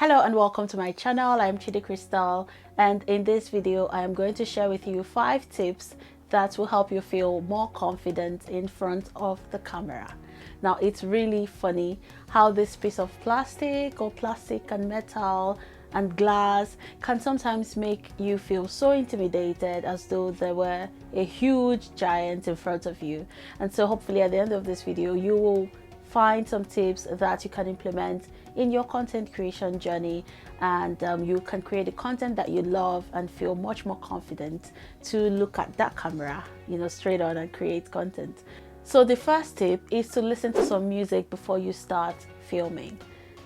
Hello and welcome to my channel. I'm Chidi Crystal, and in this video I am going to share with you 5 tips that will help you feel more confident in front of the camera. Now, it's really funny how this piece of plastic and metal and glass can sometimes make you feel so intimidated, as though there were a huge giant in front of you. And so hopefully at the end of this video you will find some tips that you can implement in your content creation journey, and you can create the content that you love and feel much more confident to look at that camera, straight on and create content. So the first tip is to listen to some music before you start filming.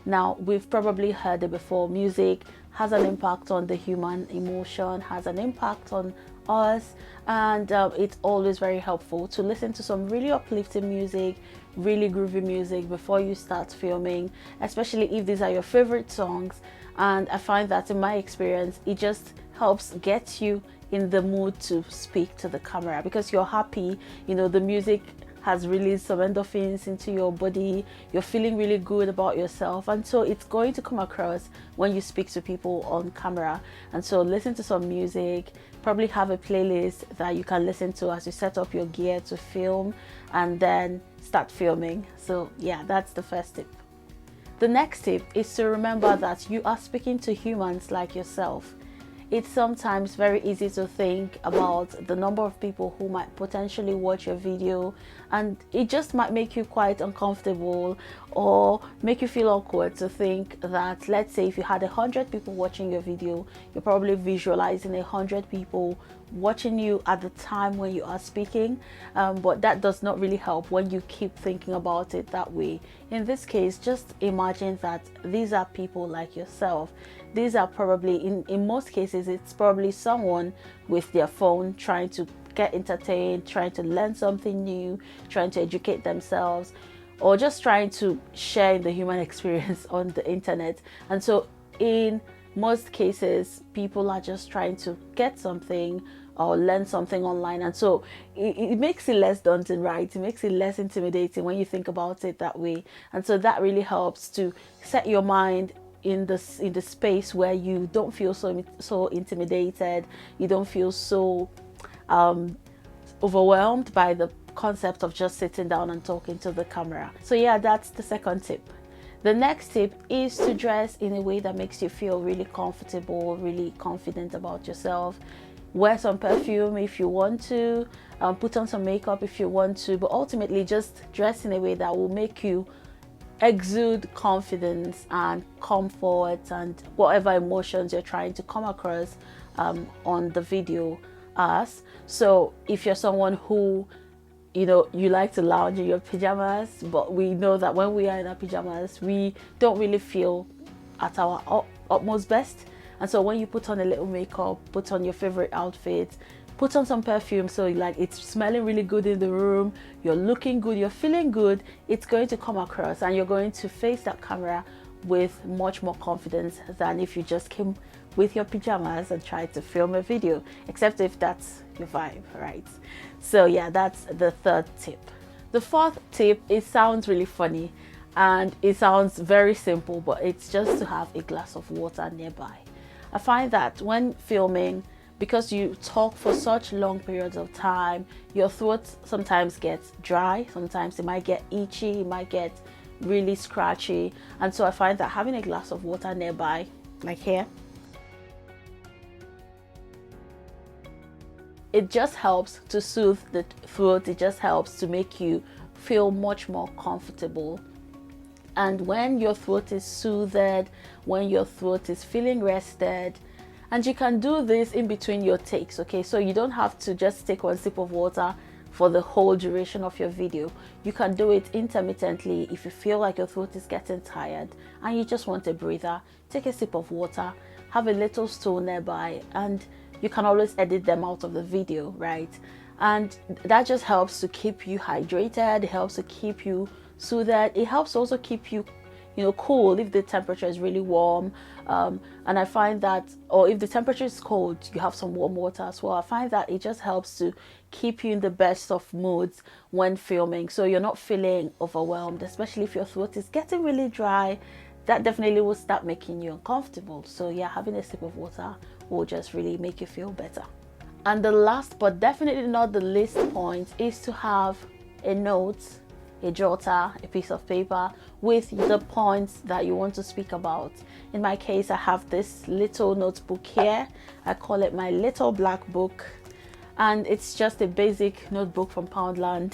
Now, we've probably heard it before. Music has an impact on the human emotion, has an impact on us, and it's always very helpful to listen to some really uplifting music, really groovy music before you start filming, especially if these are your favorite songs. And I find that in my experience, it just helps get you in the mood to speak to the camera because you're happy. The music has released some endorphins into your body, you're feeling really good about yourself, and so it's going to come across when you speak to people on camera. And so listen to some music, probably have a playlist that you can listen to as you set up your gear to film, and then start filming. So yeah, that's the first tip. The next tip is to remember that you are speaking to humans like yourself. It's sometimes very easy to think about the number of people who might potentially watch your video, and it just might make you quite uncomfortable or make you feel awkward to think that, let's say if you had 100 people watching your video, you're probably visualizing 100 people watching you at the time when you are speaking, but that does not really help when you keep thinking about it that way. In this case, just imagine that these are people like yourself. These are probably, in most cases, it's probably someone with their phone trying to get entertained, trying to learn something new, trying to educate themselves, or just trying to share the human experience on the internet. And so in most cases, people are just trying to get something or learn something online, and so it makes it less daunting, right? It makes it less intimidating when you think about it that way. And so that really helps to set your mind in the space where you don't feel so intimidated, you don't feel so overwhelmed by the concept of just sitting down and talking to the camera. So yeah, that's the second tip. The next tip is to dress in a way that makes you feel really comfortable, really confident about yourself. Wear some perfume if you want to, put on some makeup if you want to, but ultimately just dress in a way that will make you exude confidence and comfort and whatever emotions you're trying to come across on the video as. So if you're someone who you like to lounge in your pajamas, but we know that when we are in our pajamas we don't really feel at our utmost best. And so when you put on a little makeup, put on your favorite outfit, put on some perfume, so like it's smelling really good in the room, you're looking good, you're feeling good, it's going to come across and you're going to face that camera with much more confidence than if you just came with your pajamas and tried to film a video, except if that's your vibe, right? So yeah, that's the third tip. The fourth tip, it sounds really funny and it sounds very simple, but it's just to have a glass of water nearby. I find that when filming, because you talk for such long periods of time, your throat sometimes gets dry, sometimes it might get itchy, it might get really scratchy. And so I find that having a glass of water nearby, like here, it just helps to soothe the throat, it just helps to make you feel much more comfortable. And when your throat is soothed, when your throat is feeling rested, and you can do this in between your takes, okay? So you don't have to just take one sip of water for the whole duration of your video. You can do it intermittently. If you feel like your throat is getting tired and you just want a breather, take a sip of water, have a little stool nearby, and you can always edit them out of the video, right? And that just helps to keep you hydrated, it helps to keep you soothed, it helps also keep you cool if the temperature is really warm, and I find that, or if the temperature is cold, you have some warm water as well. I find that it just helps to keep you in the best of moods when filming, so you're not feeling overwhelmed, especially if your throat is getting really dry. that definitely will start making you uncomfortable. So yeah, having a sip of water will just really make you feel better. And the last but definitely not the least point is to have a note, a jotter, a piece of paper with the points that you want to speak about. In my case, I have this little notebook here. I call it my little black book, and it's just a basic notebook from Poundland,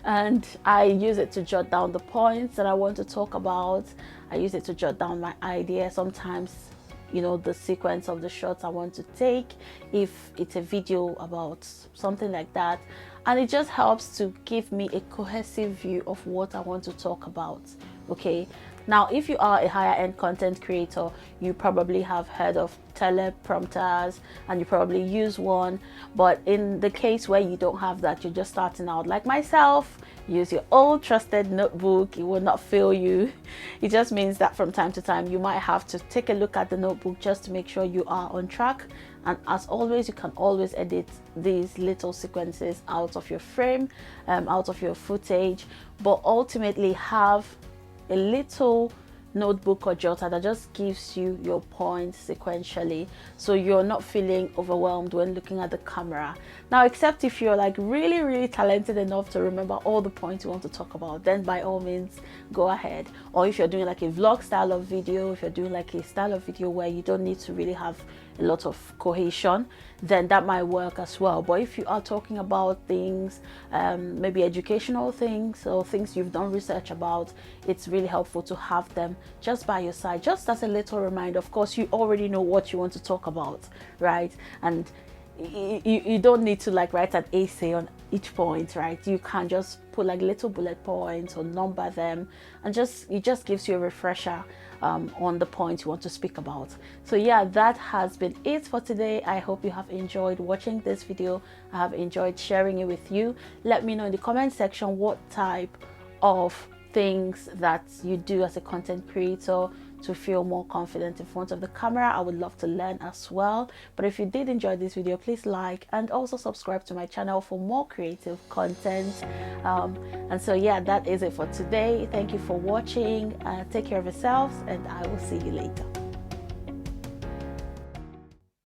and I use it to jot down the points that I want to talk about. I use it to jot down my idea, sometimes the sequence of the shots I want to take, if it's a video about something like that. And it just helps to give me a cohesive view of what I want to talk about. Okay, now if you are a higher end content creator, you probably have heard of teleprompters and you probably use one. But in the case where you don't have that, you're just starting out like myself, use your old trusted notebook. It will not fail you. It just means that from time to time you might have to take a look at the notebook just to make sure you are on track. And as always, you can always edit these little sequences out of your frame, out of your footage, but ultimately have a little notebook or jotter that just gives you your points sequentially, so you're not feeling overwhelmed when looking at the camera. Now, except if you're like really talented enough to remember all the points you want to talk about, then by all means go ahead. Or if you're doing like a vlog style of video, if you're doing like a style of video where you don't need to really have a lot of cohesion, then that might work as well. But if you are talking about things, maybe educational things or things you've done research about, it's really helpful to have them just by your side, just as a little reminder. Of course, you already know what you want to talk about, right? And you don't need to like write an essay on each point, right? You can just put like little bullet points or number them, and it just gives you a refresher on the point you want to speak about. So yeah, that has been it for today. I hope you have enjoyed watching this video. I have enjoyed sharing it with you. Let me know in the comment section what type of things that you do as a content creator to feel more confident in front of the camera. I would love to learn as well. But if you did enjoy this video, please like and also subscribe to my channel for more creative content. And so yeah, that is it for today. Thank you for watching. Take care of yourselves, and I will see you later.